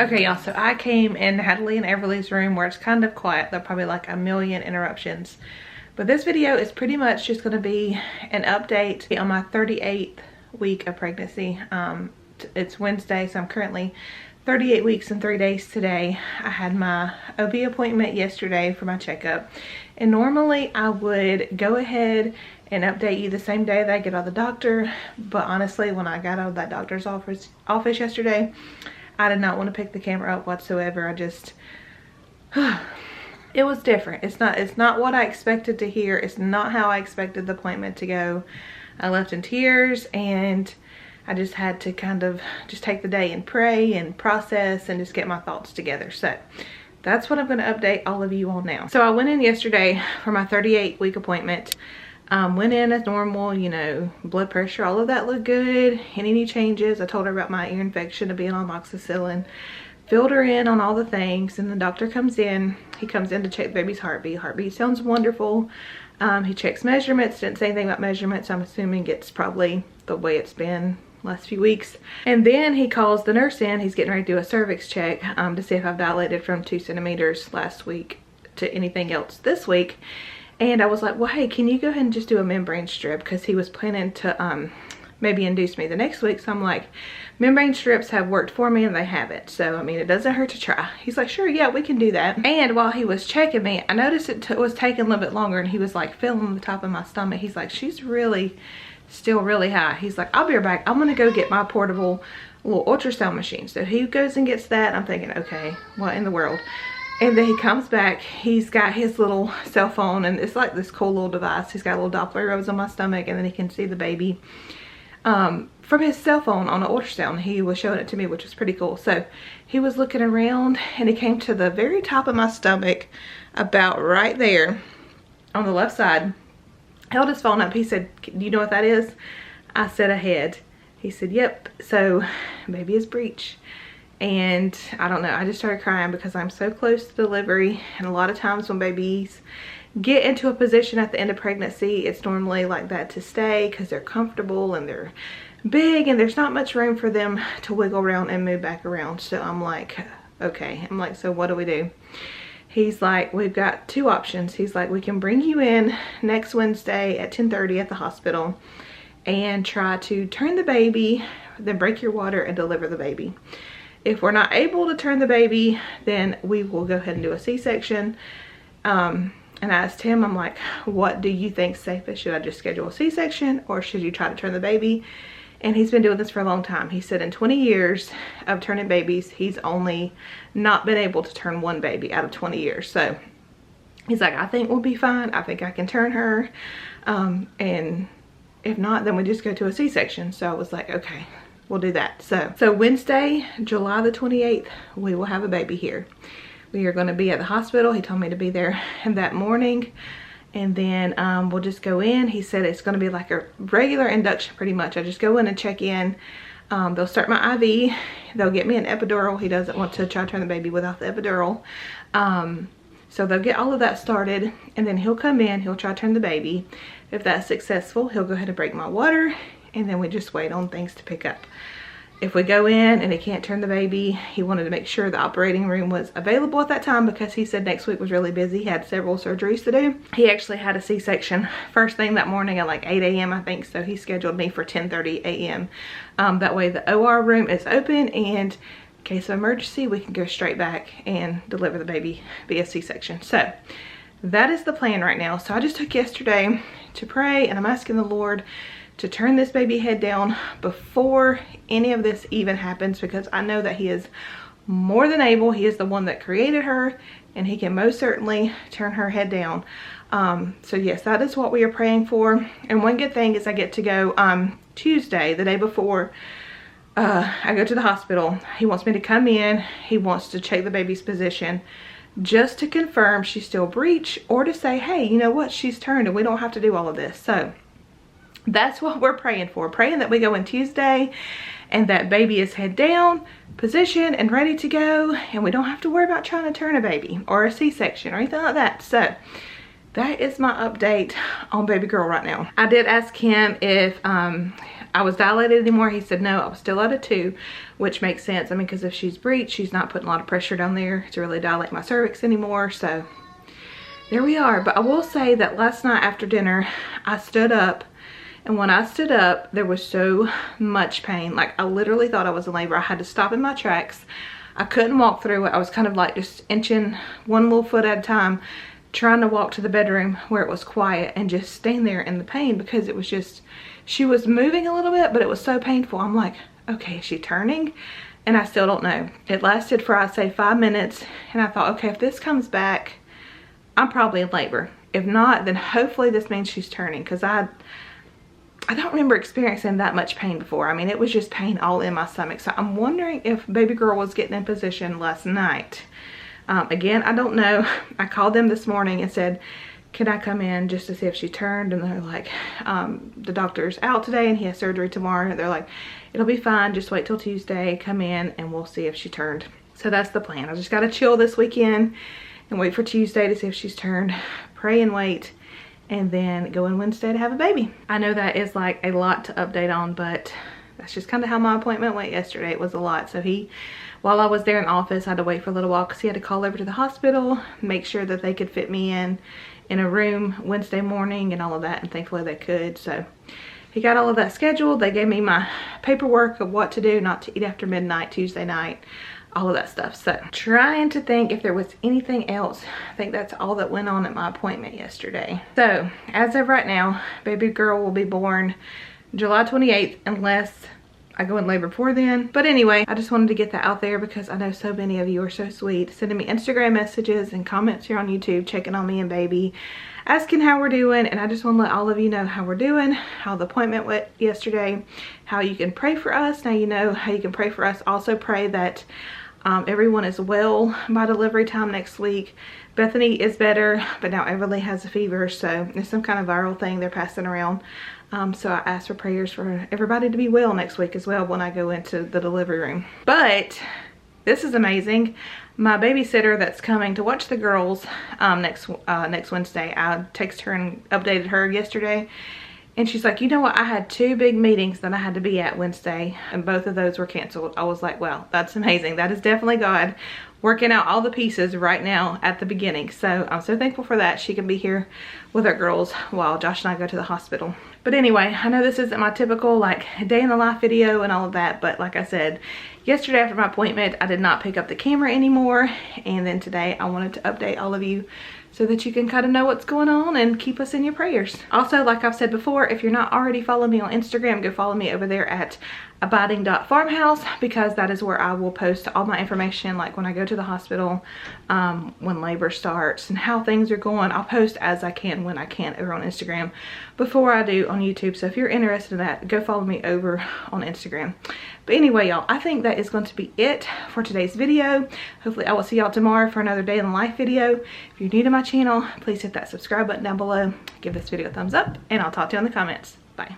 Okay, y'all, so I came in Natalie and Everly's room where it's kind of quiet. There are probably like a million interruptions. But this video is pretty much just going to be an update on my 38th week of pregnancy. It's Wednesday, so I'm currently 38 weeks and 3 days today. I had my OB appointment yesterday for my checkup. And normally I would go ahead and update you the same day that I get out of the doctor. But honestly, when I got out of that doctor's office yesterday, I did not want to pick the camera up whatsoever. I just, it was different. It's not what I expected to hear. It's not how I expected the appointment to go. I left in tears, and I just had to kind of just take the day and pray and process and just get my thoughts together. So that's what I'm going to update all of you on now. So I went in yesterday for my 38-week appointment. Went in as normal, you know, blood pressure, all of that looked good. Any changes, I told her about my ear infection, of being on amoxicillin, filled her in on all the things, and the doctor comes in. He comes in to check the baby's heartbeat. Heartbeat sounds wonderful. He checks measurements, didn't say anything about measurements. I'm assuming it's probably the way it's been last few weeks. And then he calls the nurse in. He's getting ready to do a cervix check to see if I've dilated from 2 centimeters last week to anything else this week. And I was like, well, hey, can you go ahead and just do a membrane strip? Because he was planning to maybe induce me the next week. So I'm like, membrane strips have worked for me and they haven't. So, I mean, it doesn't hurt to try. He's like, sure, yeah, we can do that. And while he was checking me, I noticed it was taking a little bit longer, and he was like feeling the top of my stomach. He's like, she's really still really high. He's like, I'll be right back. I'm going to go get my portable little ultrasound machine. So he goes and gets that. I'm thinking, okay, what in the world? And then he comes back, he's got his little cell phone, and it's like this cool little device. He's got a little Doppler rose on my stomach, and then he can see the baby from his cell phone on an ultrasound. He was showing it to me, which was pretty cool. So he was looking around, and he came to the very top of my stomach, about right there on the left side, held his phone up. He said, do you know what that is? I said, a head. He said, yep. So baby is breech. And I don't know, I just started crying because I'm so close to delivery. And a lot of times when babies get into a position at the end of pregnancy, it's normally like that to stay because they're comfortable and they're big and there's not much room for them to wiggle around and move back around. So I'm like, okay. I'm like, so what do we do? He's like, we've got 2 options. He's like, we can bring you in next Wednesday at 10:30 at the hospital and try to turn the baby, then break your water and deliver the baby. If we're not able to turn the baby, then we will go ahead and do a C-section. And I asked him, I'm like, what do you think safest? Should I just schedule a C-section, or should you try to turn the baby? And he's been doing this for a long time. He said in 20 years of turning babies, he's only not been able to turn 1 baby out of 20 years. So he's like, I think we'll be fine. I think I can turn her. And if not, then we just go to a C-section. So I was like, okay, we'll do that. So Wednesday, July the 28th, we will have a baby here. We are going to be at the hospital. He told me to be there that morning. And then we'll just go in. He said it's going to be like a regular induction pretty much. I just go in and check in. They'll start my IV. They'll get me an epidural. He doesn't want to try to turn the baby without the epidural. So they'll get all of that started. And then he'll come in. He'll try to turn the baby. If that's successful, he'll go ahead and break my water. And then we just wait on things to pick up. If we go in and he can't turn the baby, he wanted to make sure the operating room was available at that time because he said next week was really busy. He had several surgeries to do. He actually had a C-section first thing that morning at like 8 a.m. I think, so he scheduled me for 10:30 a.m. That way the OR room is open, and in case of emergency, we can go straight back and deliver the baby via C-section. So that is the plan right now. So I just took yesterday to pray, and I'm asking the Lord to turn this baby head down before any of this even happens, because I know that he is more than able. He is the one that created her, and he can most certainly turn her head down. So yes, that is what we are praying for. And one good thing is I get to go Tuesday, the day before I go to the hospital. He wants me to come in. He wants to check the baby's position just to confirm she's still breech, or to say, hey, you know what, she's turned and we don't have to do all of this. So that's what we're praying for. Praying that we go in Tuesday and that baby is head down, position, and ready to go. And we don't have to worry about trying to turn a baby or a C-section or anything like that. So that is my update on baby girl right now. I did ask him if I I was dilated anymore. He said no, I was still at a 2, which makes sense. I mean, because if she's breached, she's not putting a lot of pressure down there to really dilate my cervix anymore. So there we are. But I will say that last night after dinner, I stood up. And when I stood up, there was so much pain. Like, I literally thought I was in labor. I had to stop in my tracks. I couldn't walk through it. I was kind of like just inching one little foot at a time, trying to walk to the bedroom where it was quiet and just stand there in the pain, because it was just, she was moving a little bit, but it was so painful. I'm like, okay, is she turning? And I still don't know. It lasted for, I'd say, 5 minutes. And I thought, okay, if this comes back, I'm probably in labor. If not, then hopefully this means she's turning, because I don't remember experiencing that much pain before. I mean, it was just pain all in my stomach. So I'm wondering if baby girl was getting in position last night. Again, I don't know. I called them this morning and said, can I come in just to see if she turned? And they're like, the doctor's out today and he has surgery tomorrow. They're like, it'll be fine. Just wait till Tuesday. Come in and we'll see if she turned. So that's the plan. I just got to chill this weekend and wait for Tuesday to see if she's turned. Pray and wait. And then go in Wednesday to have a baby. I know that is like a lot to update on, but that's just kind of how my appointment went yesterday. It was a lot. So while I was there in office, I had to wait for a little while because he had to call over to the hospital, make sure that they could fit me in a room Wednesday morning and all of that. And thankfully they could. So he got all of that scheduled. They gave me my paperwork of what to do, not to eat after midnight, Tuesday night, all of that stuff. So trying to think if there was anything else. I think that's all that went on at my appointment yesterday. So as of right now, baby girl will be born July 28th unless I go in labor before then. But anyway, I just wanted to get that out there because I know so many of you are so sweet, sending me Instagram messages and comments here on YouTube, checking on me and baby, asking how we're doing. And I just want to let all of you know how we're doing, how the appointment went yesterday, how you can pray for us. Now you know how you can pray for us. Also pray that everyone is well by delivery time next week. Bethany is better, but now Everly has a fever, so it's some kind of viral thing they're passing around. So I asked for prayers for everybody to be well next week as well when I go into the delivery room. But this is amazing. My babysitter that's coming to watch the girls next Wednesday, I texted her and updated her yesterday. And she's like, you know what? I had 2 big meetings that I had to be at Wednesday and both of those were canceled. I was like, wow, that's amazing. That is definitely God working out all the pieces right now at the beginning. So I'm so thankful for that. She can be here with our girls while Josh and I go to the hospital. But anyway, I know this isn't my typical like day in the life video and all of that, but like I said, yesterday after my appointment, I did not pick up the camera anymore. And then today I wanted to update all of you so that you can kind of know what's going on and keep us in your prayers. Also, like I've said before, if you're not already following me on Instagram, go follow me over there at abiding.farmhouse, because that is where I will post all my information, like when I go to the hospital, when labor starts and how things are going. I'll post as I can when I can over on Instagram before I do on YouTube. So if you're interested in that, go follow me over on Instagram. But anyway, y'all, I think that is going to be it for today's video. Hopefully I will see y'all tomorrow for another day in the life video. If you're new to my channel, please hit that subscribe button down below. Give this video a thumbs up and I'll talk to you in the comments. Bye.